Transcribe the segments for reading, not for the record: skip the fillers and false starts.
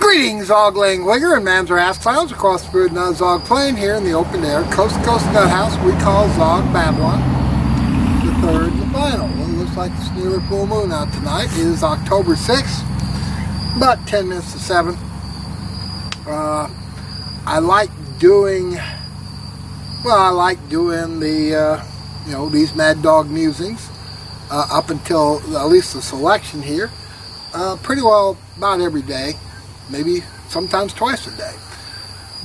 Greetings, Zog-laying wigger and Mamser ass clowns across the Brood Nut Zog Plain here in the open air, coast to coast nut house we call Zog Babylon. The third and final. Well, it looks like it's nearly full moon out tonight. It is October 6th, about 10 minutes to 7. I like doing the, these Mad Dog Musings up until at least the selection here, pretty well about every day. Maybe sometimes twice a day.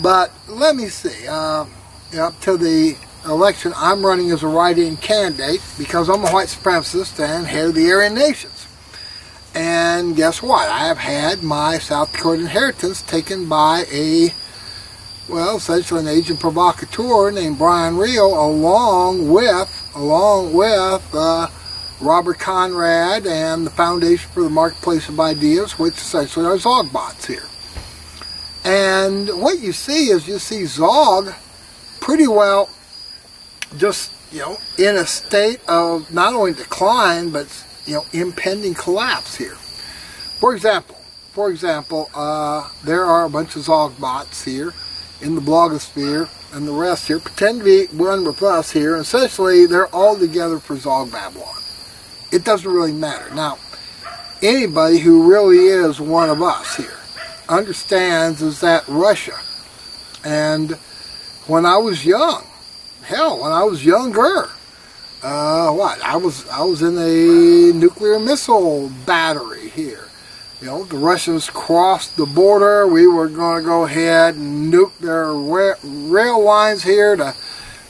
But let me see, up to the election, I'm running as a write-in candidate because I'm a white supremacist and head of the Aryan nations. And guess what? I have had my South Dakota inheritance taken by essentially an agent provocateur named Brian Rio, along with Robert Conrad and the Foundation for the Marketplace of Ideas, which essentially are Zog bots here. And what you see is Zog pretty well just, in a state of not only decline, but, impending collapse here. For example, there are a bunch of Zog bots here in the blogosphere and the rest here, pretend to be one with us here, and essentially they're all together for Zog Babylon. It doesn't really matter. Now, anybody who really is one of us here understands is that Russia, and when I was young, when I was younger, I was in a nuclear missile battery here. The Russians crossed the border. We were going to go ahead and nuke their rail lines here to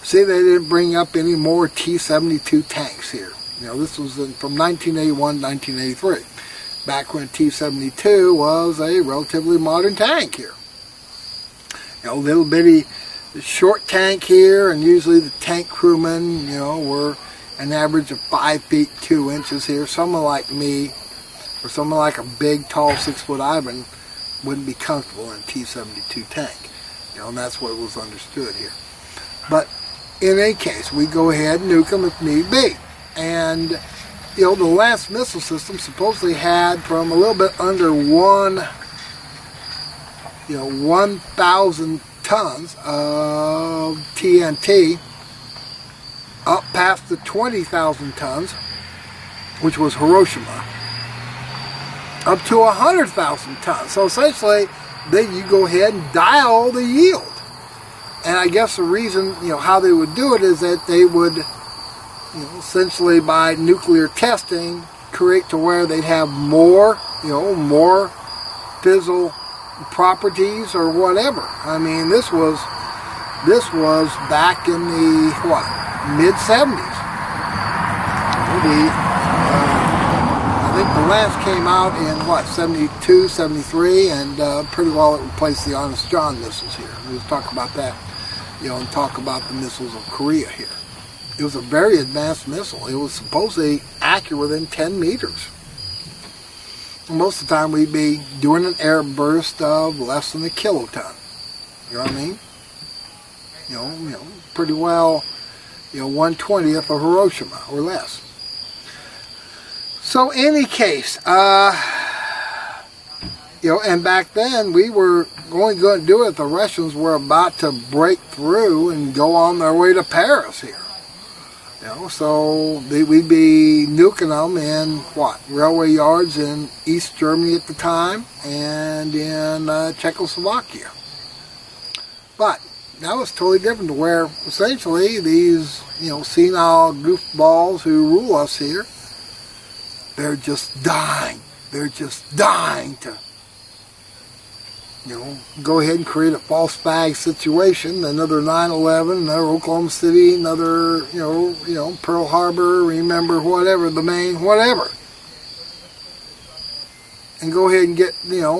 see they didn't bring up any more T-72 tanks here. This was from 1981 to 1983, back when T-72 was a relatively modern tank here. Little bitty short tank here, and usually the tank crewmen, were an average of 5 feet 2 inches here. Someone like me, or someone like a big, tall, 6-foot Ivan, wouldn't be comfortable in a T-72 tank. And that's what was understood here. But in any case, we go ahead and nuke them if need be. And, the last missile system supposedly had from a little bit under 1,000 tons of TNT up past the 20,000 tons, which was Hiroshima, up to 100,000 tons. So essentially, then you go ahead and dial the yield. And I guess the reason, how they would do it is that they would, essentially by nuclear testing, create to where they'd have more, more fissile properties or whatever. I mean, this was back in the, mid-70s. I think the last came out in, 72, 73, and pretty well it replaced the Honest John missiles here. We'll talk about that, and talk about the missiles of Korea here. It was a very advanced missile. It was supposedly accurate within 10 meters. And most of the time we'd be doing an air burst of less than a kiloton. You know what I mean? Pretty well, 1/20th of Hiroshima or less. So any case, and back then we were only going to do it. The Russians were about to break through and go on their way to Paris here. So we'd be nuking them in, railway yards in East Germany at the time and in Czechoslovakia. But that was totally different, to where essentially these, senile goofballs who rule us here, they're just dying. They're just dying to, go ahead and create a false flag situation, another 9/11, another Oklahoma City, another, Pearl Harbor, remember, whatever, the Maine, whatever. And go ahead and get,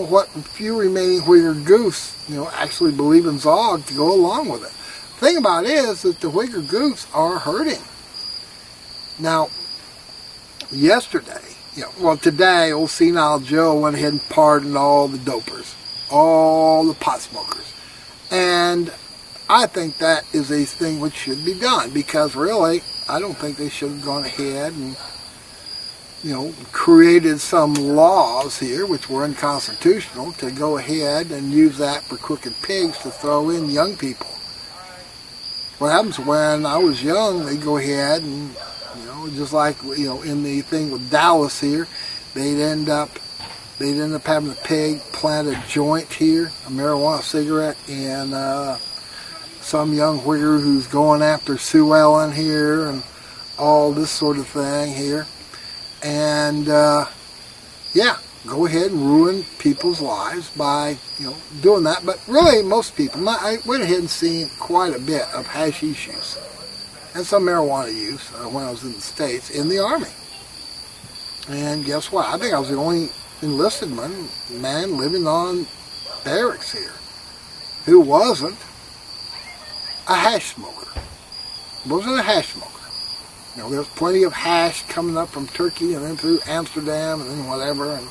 what few remaining Uyghur goofs, actually believe in Zog to go along with it. The thing about it is that the Uyghur goofs are hurting. Now, yesterday, today, old Senile Joe went ahead and pardoned all the dopers, all the pot smokers. And I think that is a thing which should be done, because really, I don't think they should have gone ahead and, created some laws here which were unconstitutional to go ahead and use that for crooked pigs to throw in young people. What happens when I was young, they go ahead and, just like, in the thing with Dallas here, they'd end up having a pig plant a joint here, a marijuana cigarette, and some young whigger who's going after Sue Ellen here and all this sort of thing here. And, go ahead and ruin people's lives by, doing that. But really, most people, I went ahead and seen quite a bit of hashish use and some marijuana use when I was in the States in the Army. And guess what? I think I was the only enlisted man living on barracks here who wasn't a hash smoker. Wasn't a hash smoker. There's plenty of hash coming up from Turkey and then through Amsterdam and then whatever. And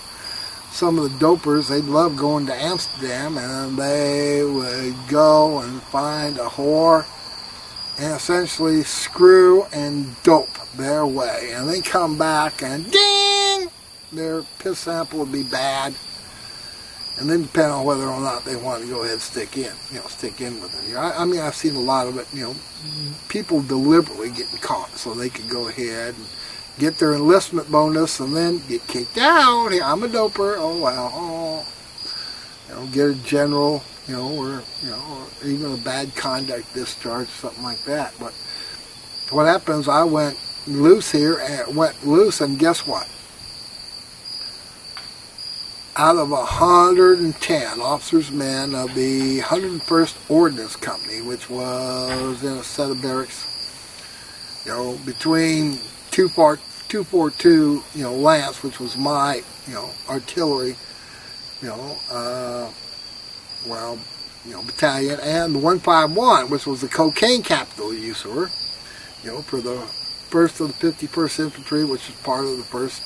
some of the dopers, they'd love going to Amsterdam, and they would go and find a whore and essentially screw and dope their way. And they come back and ding! Their piss sample would be bad. And then depending on whether or not they want to go ahead and stick in with it. I mean, I've seen a lot of it, people deliberately getting caught so they could go ahead and get their enlistment bonus and then get kicked out. Here, I'm a doper. Oh, well. Get a general, or even a bad conduct discharge, something like that. But what happens, I went loose and guess what? Out of 110 officers, men of the 101st Ordnance Company, which was in a set of barracks, between 242, Lance, which was my, artillery, battalion, and the 151, which was the cocaine capital user, for the 1st of the 51st Infantry, which is part of the 1st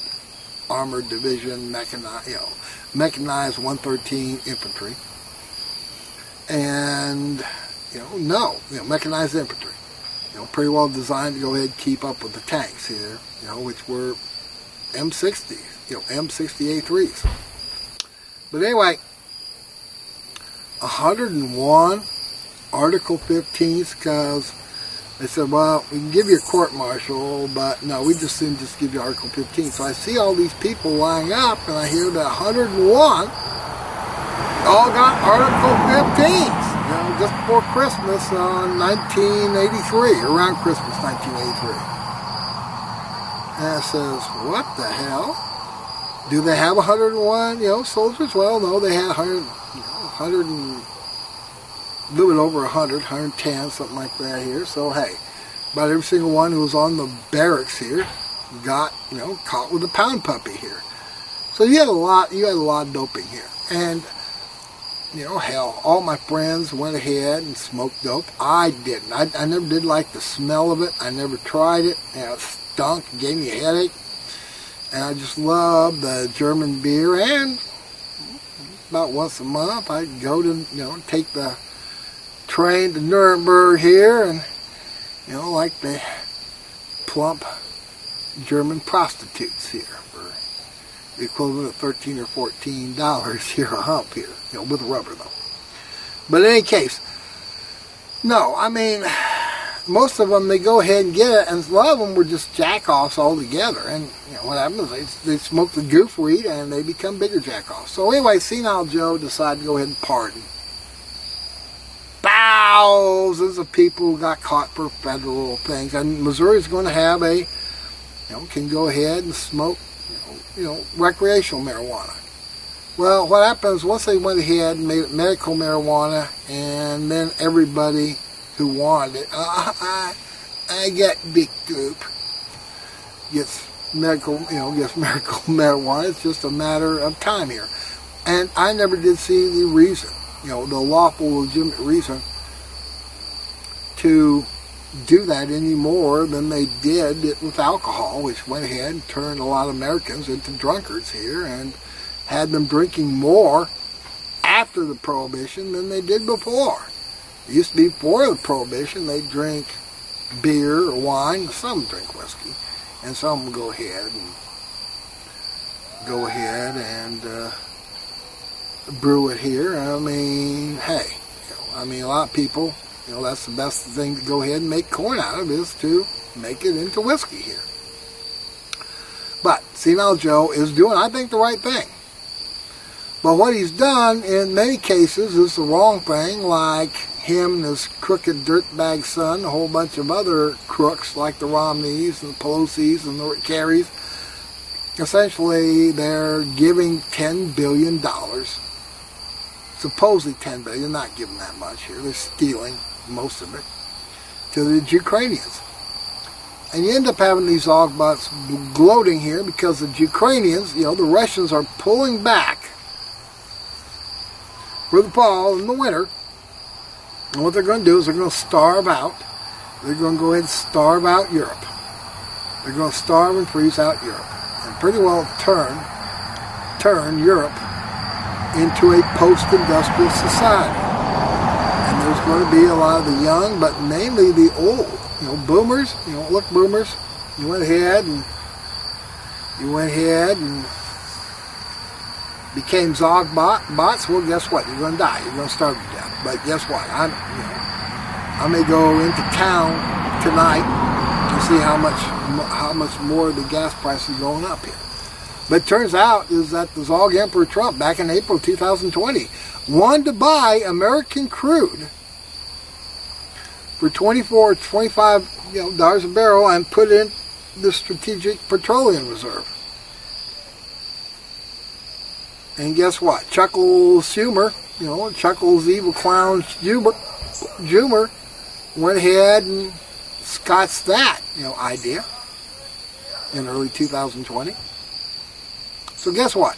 Armored Division, mechanized 113 Infantry, and, mechanized infantry. Pretty well designed to go ahead and keep up with the tanks here, which were M60s, M60A3s. But anyway, 101 Article 15s, because they said, well, we can give you a court-martial, but no, we just didn't just give you Article 15. So I see all these people lining up, and I hear that 101 all got Article 15s. Just before Christmas, 1983, around Christmas 1983. And I says, what the hell? Do they have 101, soldiers? Well, no, they had 100 and a little bit over 100, 110, something like that here. So, hey, about every single one who was on the barracks here got, caught with a pound puppy here. So you had a lot of doping here. And, hell, all my friends went ahead and smoked dope. I didn't. I never did like the smell of it. I never tried it. It stunk. It gave me a headache. And I just loved the German beer. And about once a month, I'd go to, take the train to Nuremberg here and, like the plump German prostitutes here for the equivalent of $13 or $14 here a hump here, with a rubber though. But in any case, no, I mean, most of them, they go ahead and get it, and a lot of them were just jackoffs altogether. And what happens is they smoke the goof-weed and they become bigger jackoffs. So anyway, Senile Joe decided to go ahead and pardon thousands of people who got caught for federal things. And Missouri's going to have can go ahead and smoke, recreational marijuana. Well, what happens once they went ahead and made it medical marijuana, and then everybody who wanted it, I get big goop, gets medical marijuana. It's just a matter of time here. And I never did see the reason, the lawful, legitimate reason to do that any more than they did it with alcohol, which went ahead and turned a lot of Americans into drunkards here and had them drinking more after the Prohibition than they did before. It used to be before the Prohibition, they'd drink beer or wine, some drink whiskey, and some would go ahead and go ahead and brew it here. I mean, hey, I mean, a lot of people, that's the best thing to go ahead and make corn out of, is to make it into whiskey here. But Senile Joe is doing, I think, the right thing. But what he's done in many cases is the wrong thing, like him and his crooked dirtbag son, a whole bunch of other crooks like the Romneys and the Pelosi's and the Kerrys. Essentially, they're giving $10 billion, supposedly $10 billion, not giving that much here, they're stealing most of it, to the Ukrainians. And you end up having these Ogbots gloating here because the Ukrainians, the Russians are pulling back for the fall and the winter. And what they're going to do is they're going to starve out. They're going to go ahead and starve out Europe. They're going to starve and freeze out Europe. And pretty well turn Europe into a post-industrial society. And there's going to be a lot of the young, but mainly the old. Boomers, look, boomers, you went ahead and became Zog bots. Well, guess what? You're going to die. You're going to starve to death. But guess what? I may go into town tonight and see how much more the gas price is going up here. But it turns out is that the Zog Emperor Trump, back in April 2020, wanted to buy American crude for $24 or $25 dollars a barrel and put in the Strategic Petroleum Reserve. And guess what? Chuckles Schumer, Chuckles evil clown Schumer went ahead and scotched that, idea in early 2020. So guess what?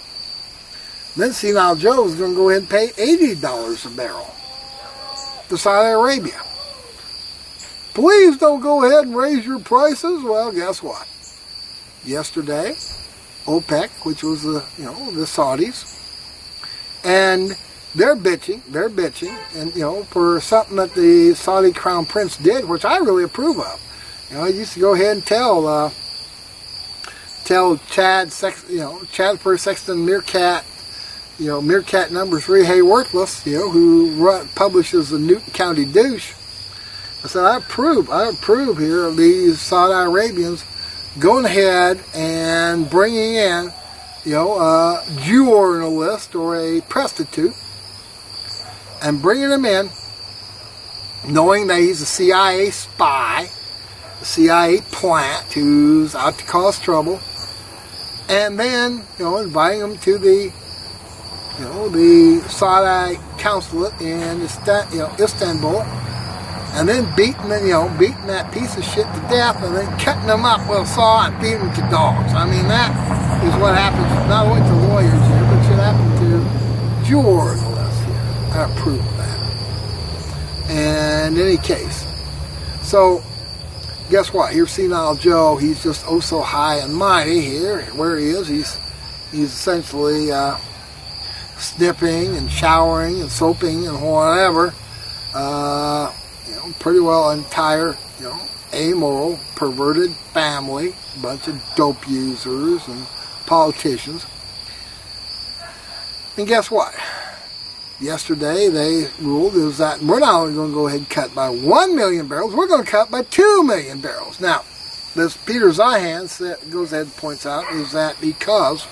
Then Senile Joe is going to go ahead and pay $80 a barrel to Saudi Arabia. Please don't go ahead and raise your prices. Well, guess what? Yesterday, OPEC, which was the Saudis, and they're bitching, and for something that the Saudi Crown Prince did, which I really approve of. He used to go ahead and tell Chad First Sexton Meerkat, Meerkat number 3, hey worthless, who publishes the Newton County Douche. I said, I approve here of these Saudi Arabians going ahead and bringing in, a journalist or a prostitute, and bringing him in, knowing that he's a CIA spy, a CIA plant who's out to cause trouble, and then, inviting him to the Saudi consulate in Istanbul, and then beating that piece of shit to death, and then cutting them up with a saw and feeding them to dogs. I mean, that is what happens not only to lawyers here, but should happen to journalists here. I approve of that. And in any case, so guess what? Here's Senile Joe. He's just so high and mighty here. Where he is, he's essentially snipping and showering and soaping and whatever. Pretty well entire, amoral, perverted family, bunch of dope users and politicians. And guess what? Yesterday they ruled is that we're not only going to go ahead and cut by 1 million barrels, we're going to cut by 2 million barrels. Now, this Peter Zeihan goes ahead and points out is that because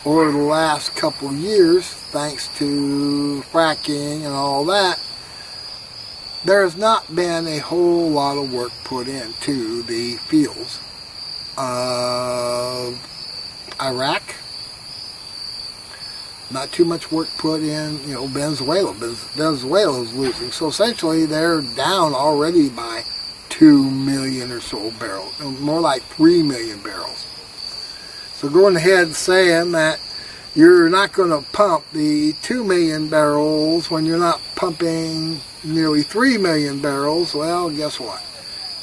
over the last couple of years, thanks to fracking and all that, there has not been a whole lot of work put into the fields of Iraq. Not too much work put in, Venezuela. Venezuela is losing. So essentially they're down already by 2 million or so barrels. More like 3 million barrels. So going ahead and saying that you're not going to pump the 2 million barrels when you're not pumping nearly 3 million barrels, well, guess what?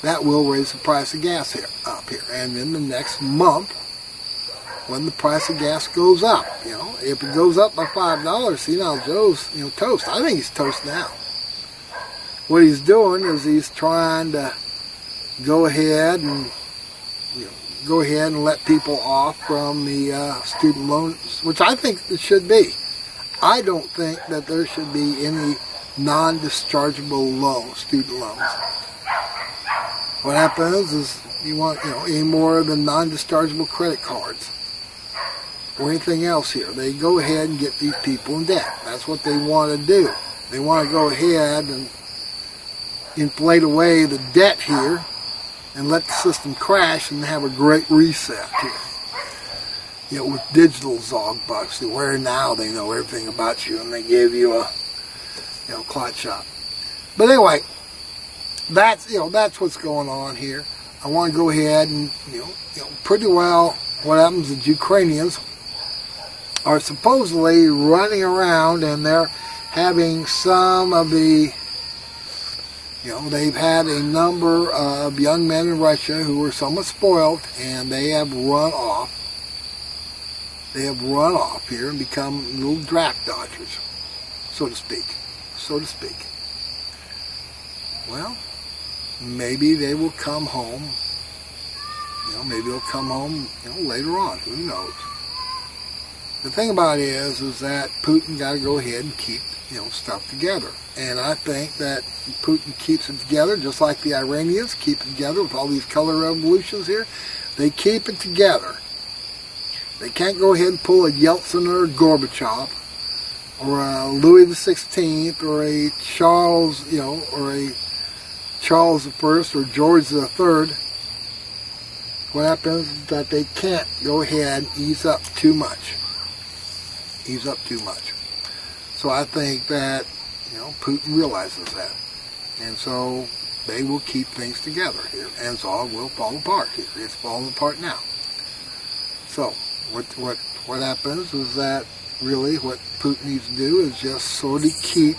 That will raise the price of gas up here. And in the next month, when the price of gas goes up, if it goes up by $5, Senile Joe's, toast. I think he's toast now. What he's doing is he's trying to go ahead and, go ahead and let people off from the student loans, which I think it should be. I don't think that there should be any non-dischargeable loans, student loans. What happens is you want, any more than non-dischargeable credit cards or anything else here. They go ahead and get these people in debt. That's what they want to do. They want to go ahead and inflate away the debt here and let the system crash and have a great reset here. With digital Zog bucks, where now they know everything about you and they give you a, clot shot. But anyway, that's what's going on here. I want to go ahead and, pretty well what happens is Ukrainians are supposedly running around and they're having some of the, they've had a number of young men in Russia who were somewhat spoiled, and they have run off. They have run off here and become little draft dodgers, so to speak. Well, maybe they will come home. Maybe they'll come home, later on. Who knows? The thing about it is that Putin got to go ahead and keep, stuff together. And I think that Putin keeps it together, just like the Iranians keep it together with all these color revolutions here. They keep it together. They can't go ahead and pull a Yeltsin or a Gorbachev or a Louis XVI or a Charles, or a Charles I or George III. What happens is that they can't go ahead and ease up too much. So I think that, Putin realizes that. And so they will keep things together here. And Zog will fall apart here. It's falling apart now. So what happens is that really what Putin needs to do is just sort of keep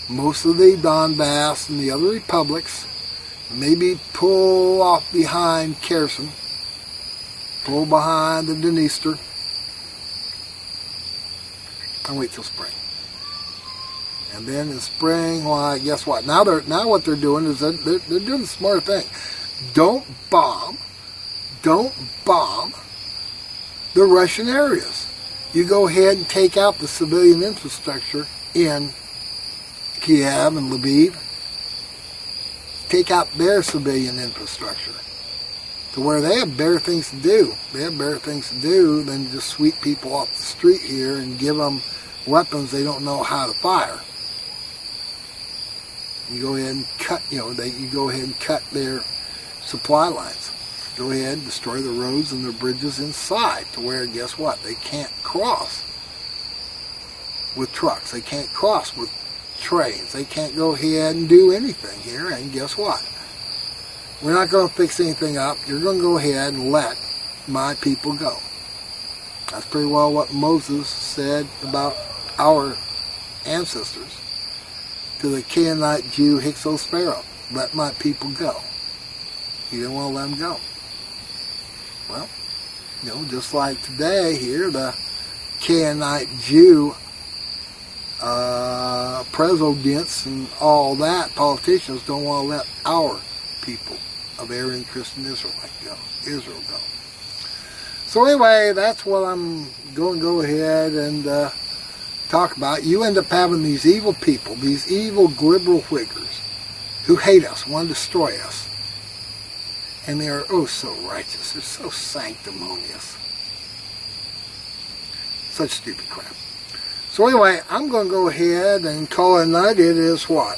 most of the Donbass and the other republics, maybe pull off behind Kherson, pull behind the Dniester, and wait till spring. And then in spring, well, guess what? Now what they're doing is they're doing the smart thing. Don't bomb the Russian areas. You go ahead and take out the civilian infrastructure in Kiev and Lviv. Take out their civilian infrastructure to where they have better things to do. They have better things to do than just sweep people off the street here and give them weapons they don't know how to fire. You go ahead and cut, you go ahead and cut their supply lines. Go ahead and destroy the roads and the bridges inside to where, guess what? They can't cross with trucks. They can't cross with trains. They can't go ahead and do anything here. And guess what? We're not going to fix anything up. You're going to go ahead and let my people go. That's pretty well what Moses said about our ancestors to the Canaanite Jew Hyksos Pharaoh. Let my people go. He didn't want to let them go. Well, just like today here, the Canaanite Jew presidents and all that, politicians don't want to let our people of Aryan Christian Israel go. So anyway, that's what I'm going to go ahead and talk about. You end up having these evil people, these evil liberal Whiggers who hate us, want to destroy us. And they are so righteous. They're so sanctimonious. Such stupid crap. So anyway, I'm going to go ahead and call it a night. It is what?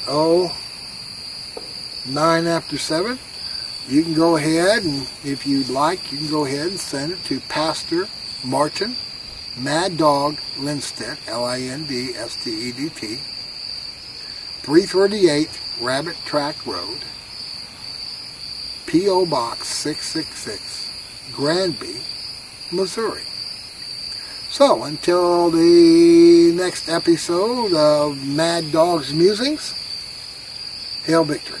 9 after 7. You can go ahead and, if you'd like, you can go ahead and send it to Pastor Martin Mad Dog Lindstedt, Lindstedt, 338 Rabbit Track Road, P.O. Box 666, Granby, Missouri. So, until the next episode of Mad Dog's Musings, hail victory.